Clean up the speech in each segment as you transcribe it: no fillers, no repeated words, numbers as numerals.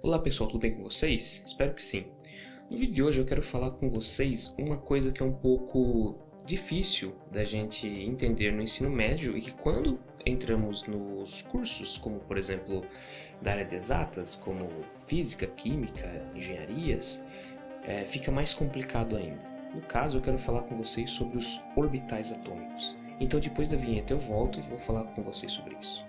Olá pessoal, tudo bem com vocês? Espero que sim. No vídeo de hoje eu quero falar com vocês uma coisa que é um pouco difícil da gente entender no ensino médio e que quando entramos nos cursos, como por exemplo da área de exatas, como física, química, engenharias, fica mais complicado ainda. No caso, eu quero falar com vocês sobre os orbitais atômicos. Então depois da vinheta eu volto e vou falar com vocês sobre isso.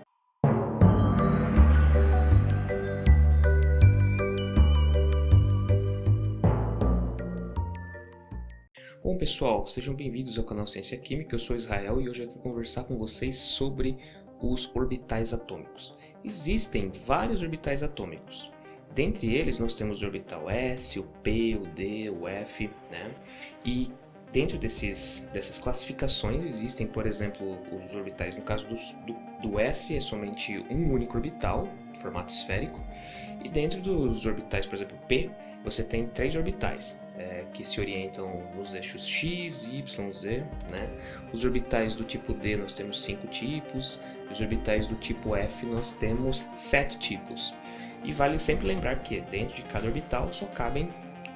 Bom pessoal, sejam bem-vindos ao canal Ciência Química, eu sou Israel e hoje eu quero conversar com vocês sobre os orbitais atômicos. Existem vários orbitais atômicos. Dentre eles nós temos o orbital S, o P, o D, o F, né? E dentro dessas classificações existem, por exemplo, os orbitais, no caso do S é somente um único orbital, formato esférico, e dentro dos orbitais, por exemplo, P, você tem três orbitais que se orientam nos eixos X, Y, Z, né? Os orbitais do tipo D nós temos 5 tipos, os orbitais do tipo F nós temos 7 tipos. E vale sempre lembrar que dentro de cada orbital só cabem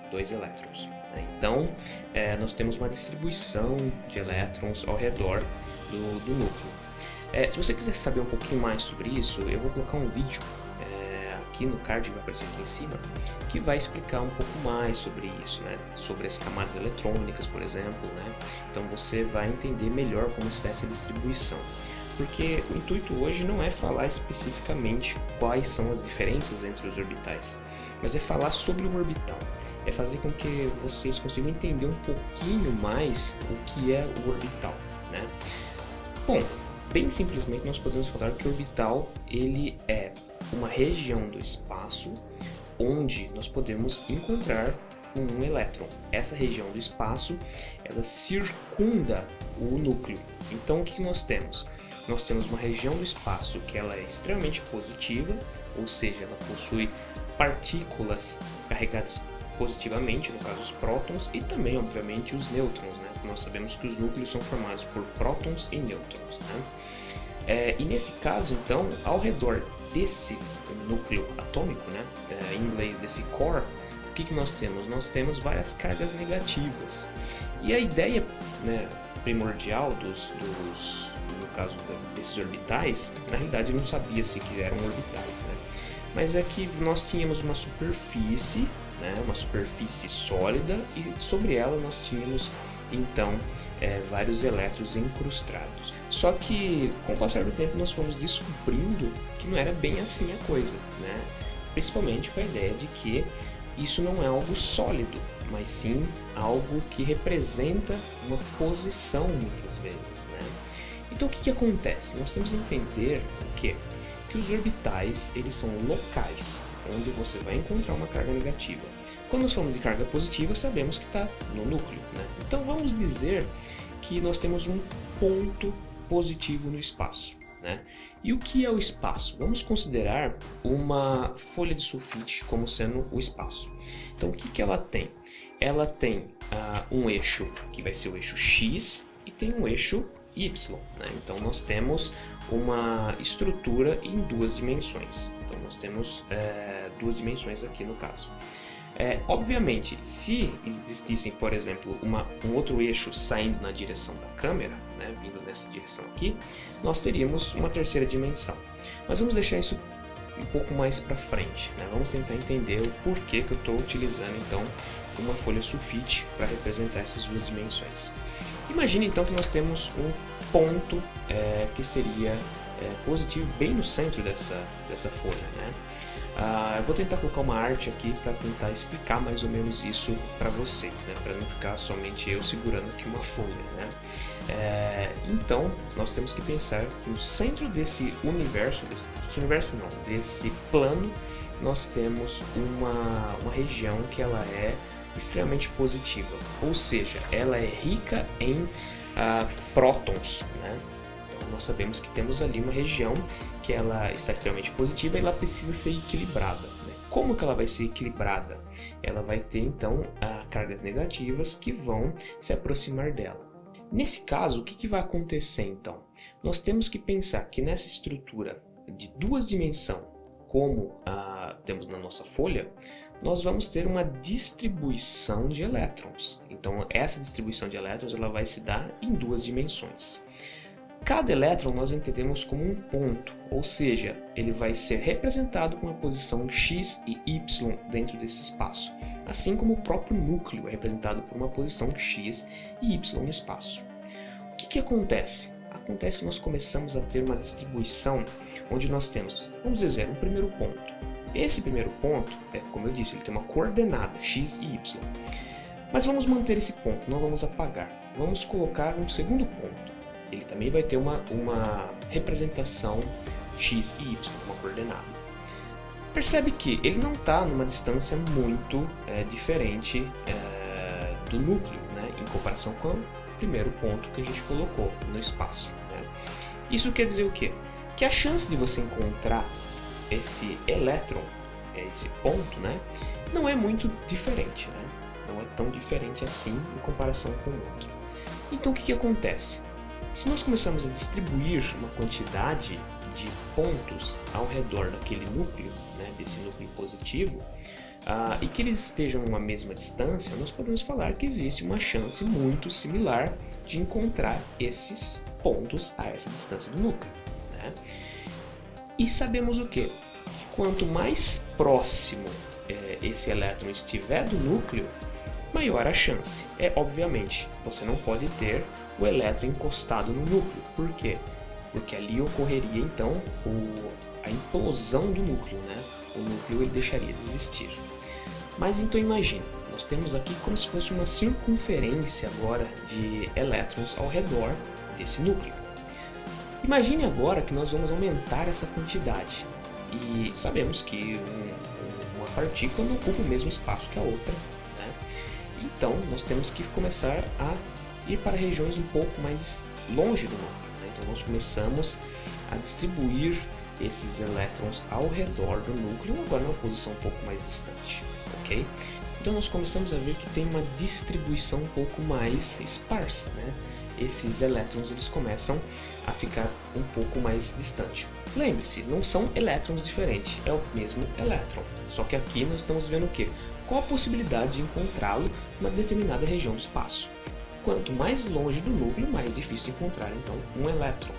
2 elétrons. Né? Então, nós temos uma distribuição de elétrons ao redor do núcleo. Se você quiser saber um pouquinho mais sobre isso, eu vou colocar um vídeo aqui no card, vai aparecer aqui em cima, que vai explicar um pouco mais sobre isso, né? Sobre as camadas eletrônicas, por exemplo, né? Então você vai entender melhor como está essa distribuição. Porque o intuito hoje não é falar especificamente quais são as diferenças entre os orbitais, mas é falar sobre o orbital. É fazer com que vocês consigam entender um pouquinho mais o que é o orbital, né? Bom, bem simplesmente nós podemos falar que o orbital ele é uma região do espaço onde nós podemos encontrar um elétron. Essa região do espaço ela circunda o núcleo. Então o que nós temos? Nós temos uma região do espaço que ela é extremamente positiva, ou seja, ela possui partículas carregadas positivamente, no caso os prótons, e também obviamente os nêutrons, né? Nós sabemos que os núcleos são formados por prótons e nêutrons, né? E nesse caso, então, ao redor desse núcleo atômico, né? Em inglês desse core, o que nós temos? Nós temos várias cargas negativas. E a ideia, né, primordial no caso desses orbitais, na realidade não sabia-se que eram orbitais, né? Mas é que nós tínhamos uma superfície, né, uma superfície sólida, e sobre ela nós tínhamos então vários elétrons incrustados. Só que com o passar do tempo nós fomos descobrindo que não era bem assim a coisa, né? Principalmente com a ideia de que isso não é algo sólido, mas sim algo que representa uma posição muitas vezes, né? Então o que acontece? Nós temos que entender o quê? Que os orbitais eles são locais, onde você vai encontrar uma carga negativa. Quando nós falamos de carga positiva, sabemos que está no núcleo, né? Então vamos dizer que nós temos um ponto positivo no espaço, né? E o que é o espaço? Vamos considerar uma folha de sulfite como sendo o espaço. Então o que ela tem? Ela tem um eixo que vai ser o eixo X e tem um eixo Y, né? Então nós temos uma estrutura em duas dimensões. Então nós temos duas dimensões aqui no caso. Obviamente, se existissem, por exemplo, um outro eixo saindo na direção da câmera, né, vindo nessa direção aqui, nós teríamos uma terceira dimensão. Mas vamos deixar isso um pouco mais para frente, né? Vamos tentar entender o porquê que eu estou utilizando então uma folha sulfite para representar essas duas dimensões. Imagine então que nós temos um ponto que seria positivo bem no centro dessa folha, né? Eu vou tentar colocar uma arte aqui para tentar explicar mais ou menos isso para vocês, né? Para não ficar somente eu segurando aqui uma folha, né? Então, nós temos que pensar que no centro desse desse plano, nós temos uma região que ela é extremamente positiva, ou seja, ela é rica em prótons, né? Nós sabemos que temos ali uma região que ela está extremamente positiva e ela precisa ser equilibrada, né? Como que ela vai ser equilibrada? Ela vai ter então cargas negativas que vão se aproximar dela. Nesse caso, o que vai acontecer então? Nós temos que pensar que nessa estrutura de duas dimensões como temos na nossa folha, nós vamos ter uma distribuição de elétrons. Então essa distribuição de elétrons ela vai se dar em duas dimensões. Cada elétron nós entendemos como um ponto, ou seja, ele vai ser representado com a posição x e y dentro desse espaço, assim como o próprio núcleo é representado por uma posição x e y no espaço. O que acontece? Acontece que nós começamos a ter uma distribuição onde nós temos, vamos dizer, um primeiro ponto. Esse primeiro ponto, como eu disse, ele tem uma coordenada x e y. Mas vamos manter esse ponto, não vamos apagar. Vamos colocar um segundo ponto. Ele também vai ter uma representação x e y, uma coordenada. Percebe que ele não está numa distância muito diferente do núcleo, né, em comparação com o primeiro ponto que a gente colocou no espaço. Né? Isso quer dizer o quê? Que a chance de você encontrar esse elétron, esse ponto, né, não é muito diferente, né? Não é tão diferente assim em comparação com o outro. Então o que acontece? Se nós começamos a distribuir uma quantidade de pontos ao redor daquele núcleo, né, desse núcleo positivo, e que eles estejam a uma mesma distância, nós podemos falar que existe uma chance muito similar de encontrar esses pontos a essa distância do núcleo. Né? E sabemos o quê? Que quanto mais próximo esse elétron estiver do núcleo, maior a chance. Obviamente, você não pode ter o elétron encostado no núcleo. Por quê? Porque ali ocorreria então a implosão do núcleo, né? O núcleo ele deixaria de existir. Mas então imagine, nós temos aqui como se fosse uma circunferência agora de elétrons ao redor desse núcleo. Imagine agora que nós vamos aumentar essa quantidade. E sabemos que uma partícula não ocupa o mesmo espaço que a outra, né? Então nós temos que começar a ir para regiões um pouco mais longe do núcleo. Né? Então nós começamos a distribuir esses elétrons ao redor do núcleo, agora numa posição um pouco mais distante. Okay? Então nós começamos a ver que tem uma distribuição um pouco mais esparsa. Né? Esses elétrons eles começam a ficar um pouco mais distante. Lembre-se, não são elétrons diferentes, é o mesmo elétron. Só que aqui nós estamos vendo o quê? Qual a possibilidade de encontrá-lo numa determinada região do espaço. Quanto mais longe do núcleo, mais difícil de encontrar então um elétron.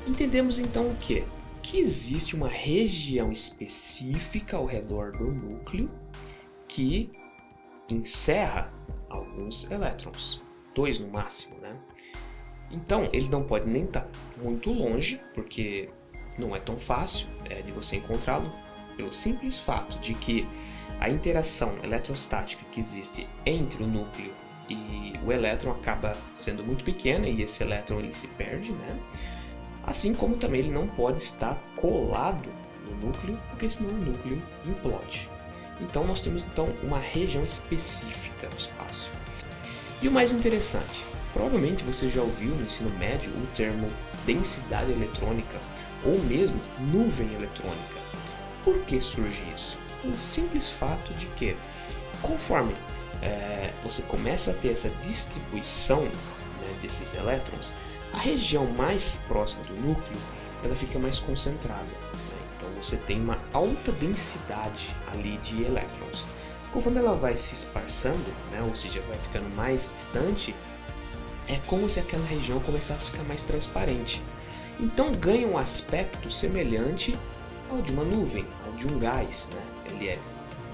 Entendemos então o quê? Que existe uma região específica ao redor do núcleo que encerra alguns elétrons, 2 no máximo, né? Então ele não pode nem estar muito longe, porque não é tão fácil de você encontrá-lo, pelo simples fato de que a interação eletrostática que existe entre o núcleo e o elétron acaba sendo muito pequena e esse elétron ele se perde, né? Assim como também ele não pode estar colado no núcleo, porque senão o núcleo implode. Então nós temos então uma região específica no espaço. E o mais interessante, provavelmente você já ouviu no ensino médio o termo densidade eletrônica ou mesmo nuvem eletrônica. Por que surge isso? Pelo simples fato de que, conforme você começa a ter essa distribuição, né, desses elétrons, a região mais próxima do núcleo ela fica mais concentrada. Né? Então você tem uma alta densidade ali de elétrons. Conforme ela vai se esparçando, né, ou seja, vai ficando mais distante, é como se aquela região começasse a ficar mais transparente. Então ganha um aspecto semelhante ao de uma nuvem, ao de um gás. Né? Ele é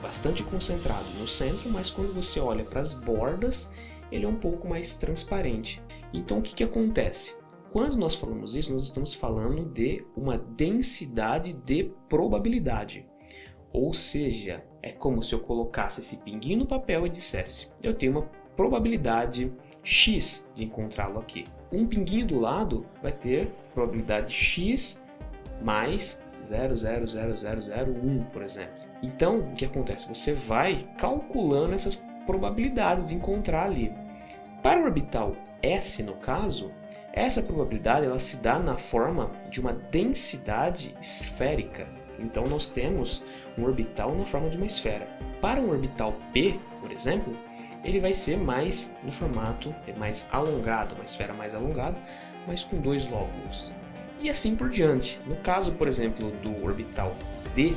bastante concentrado no centro, mas quando você olha para as bordas, ele é um pouco mais transparente. Então o que acontece? Quando nós falamos isso, nós estamos falando de uma densidade de probabilidade. Ou seja, é como se eu colocasse esse pinguinho no papel e dissesse: eu tenho uma probabilidade X de encontrá-lo aqui. Um pinguinho do lado vai ter probabilidade X mais 0,00001, por exemplo. Então, o que acontece? Você vai calculando essas probabilidades de encontrar ali. Para o orbital S, no caso, essa probabilidade ela se dá na forma de uma densidade esférica. Então, nós temos um orbital na forma de uma esfera. Para um orbital P, por exemplo, ele vai ser mais no formato mais alongado, uma esfera mais alongada, mas com 2 lóbulos. E assim por diante. No caso, por exemplo, do orbital D,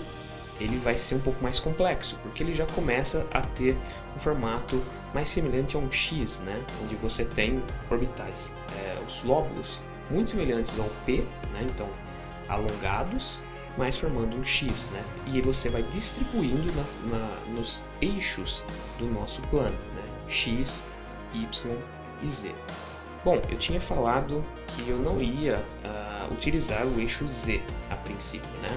ele vai ser um pouco mais complexo, porque ele já começa a ter um formato mais semelhante a um X, né? Onde você tem orbitais, os lóbulos muito semelhantes ao P, né? Então alongados, mas formando um X, né? E aí você vai distribuindo nos eixos do nosso plano, né? X, Y e Z. Bom, eu tinha falado que eu não ia utilizar o eixo Z a princípio, né?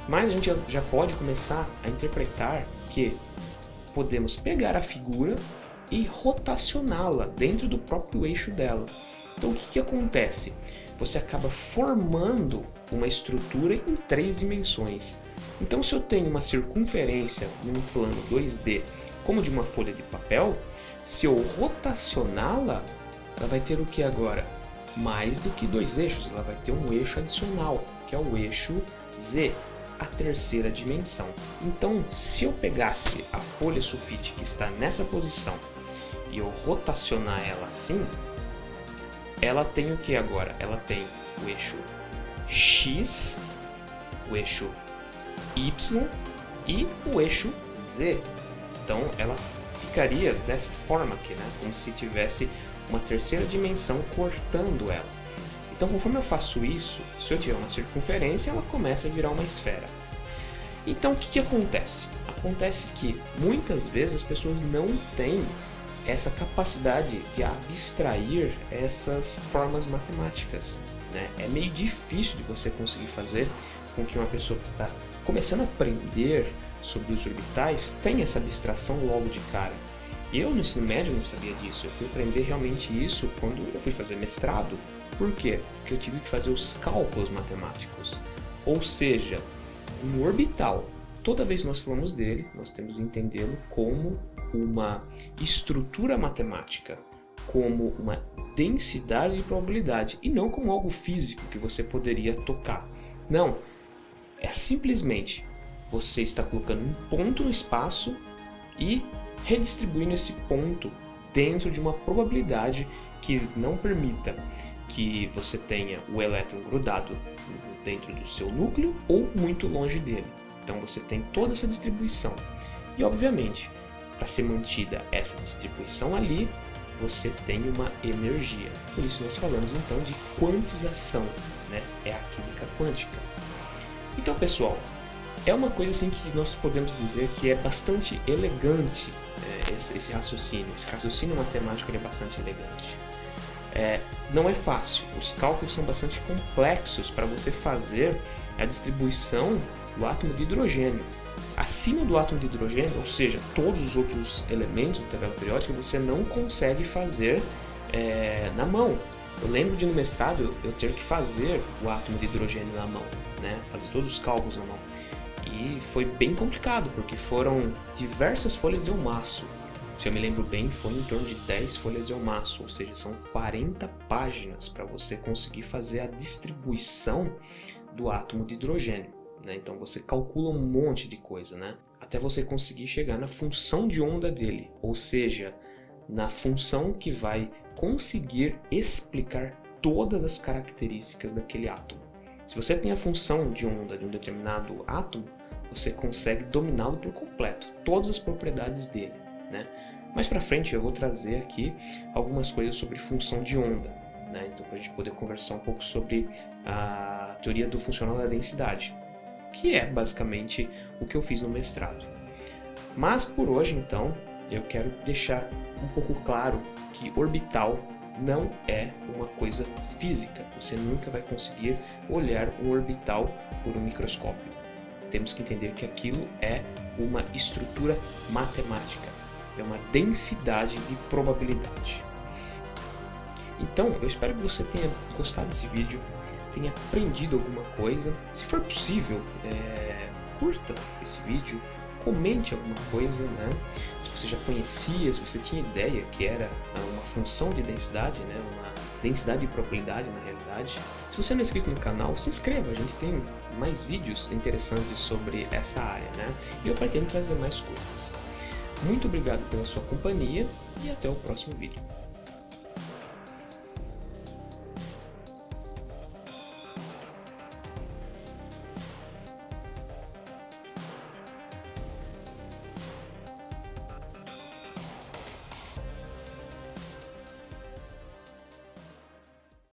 Mas a gente já pode começar a interpretar que podemos pegar a figura e rotacioná-la dentro do próprio eixo dela. Então o que acontece? Você acaba formando uma estrutura em 3 dimensões. Então se eu tenho uma circunferência num plano 2D como de uma folha de papel, se eu rotacioná-la, ela vai ter o que agora? Mais do que 2 eixos, ela vai ter um eixo adicional, que é o eixo Z, a terceira dimensão. Então, se eu pegasse a folha sulfite que está nessa posição e eu rotacionar ela assim, ela tem o que agora? Ela tem o eixo X, o eixo Y e o eixo Z. Então, ela ficaria dessa forma aqui, né? Como se tivesse uma terceira dimensão cortando ela. Então, conforme eu faço isso, se eu tiver uma circunferência, ela começa a virar uma esfera. Então, o que acontece? Acontece que muitas vezes as pessoas não têm essa capacidade de abstrair essas formas matemáticas, né? É meio difícil de você conseguir fazer com que uma pessoa que está começando a aprender sobre os orbitais tenha essa abstração logo de cara. Eu no ensino médio não sabia disso, eu fui aprender realmente isso quando eu fui fazer mestrado. Por quê? Porque eu tive que fazer os cálculos matemáticos. Ou seja, um orbital, toda vez que nós falamos dele, nós temos que entendê-lo como uma estrutura matemática, como uma densidade de probabilidade, e não como algo físico que você poderia tocar. Não, é simplesmente você está colocando um ponto no espaço e redistribuindo esse ponto dentro de uma probabilidade que não permita que você tenha o elétron grudado dentro do seu núcleo ou muito longe dele. Então você tem toda essa distribuição. E obviamente, para ser mantida essa distribuição ali, você tem uma energia. Por isso nós falamos então de quantização, né? É a química quântica. Então pessoal, é uma coisa assim que nós podemos dizer que é bastante elegante, esse raciocínio. Esse raciocínio matemático é bastante elegante. Não é fácil, os cálculos são bastante complexos para você fazer a distribuição do átomo de hidrogênio. Acima do átomo de hidrogênio, ou seja, todos os outros elementos da tabela periódica, você não consegue fazer na mão. Eu lembro de no mestrado eu ter que fazer o átomo de hidrogênio na mão, né? Fazer todos os cálculos na mão. E foi bem complicado, porque foram diversas folhas de almaço. Se eu me lembro bem, foi em torno de 10 folhas de almaço, ou seja, são 40 páginas para você conseguir fazer a distribuição do átomo de hidrogênio, né? Então você calcula um monte de coisa, né? Até você conseguir chegar na função de onda dele, ou seja, na função que vai conseguir explicar todas as características daquele átomo. Se você tem a função de onda de um determinado átomo, você consegue dominá-lo por completo, todas as propriedades dele, né? Mais para frente eu vou trazer aqui algumas coisas sobre função de onda, né? Então para a gente poder conversar um pouco sobre a teoria do funcional da densidade, que é basicamente o que eu fiz no mestrado. Mas por hoje então eu quero deixar um pouco claro que orbital não é uma coisa física. Você nunca vai conseguir olhar um orbital por um microscópio. Temos que entender que aquilo é uma estrutura matemática, é uma densidade de probabilidade. Então, eu espero que você tenha gostado desse vídeo, tenha aprendido alguma coisa. Se for possível, curta esse vídeo, comente alguma coisa, né? Se você já conhecia, se você tinha ideia que era uma função de densidade, né? Uma densidade de probabilidade na realidade. Se você não é inscrito no canal, se inscreva, a gente tem mais vídeos interessantes sobre essa área, né? E eu pretendo trazer mais coisas. Muito obrigado pela sua companhia e até o próximo vídeo.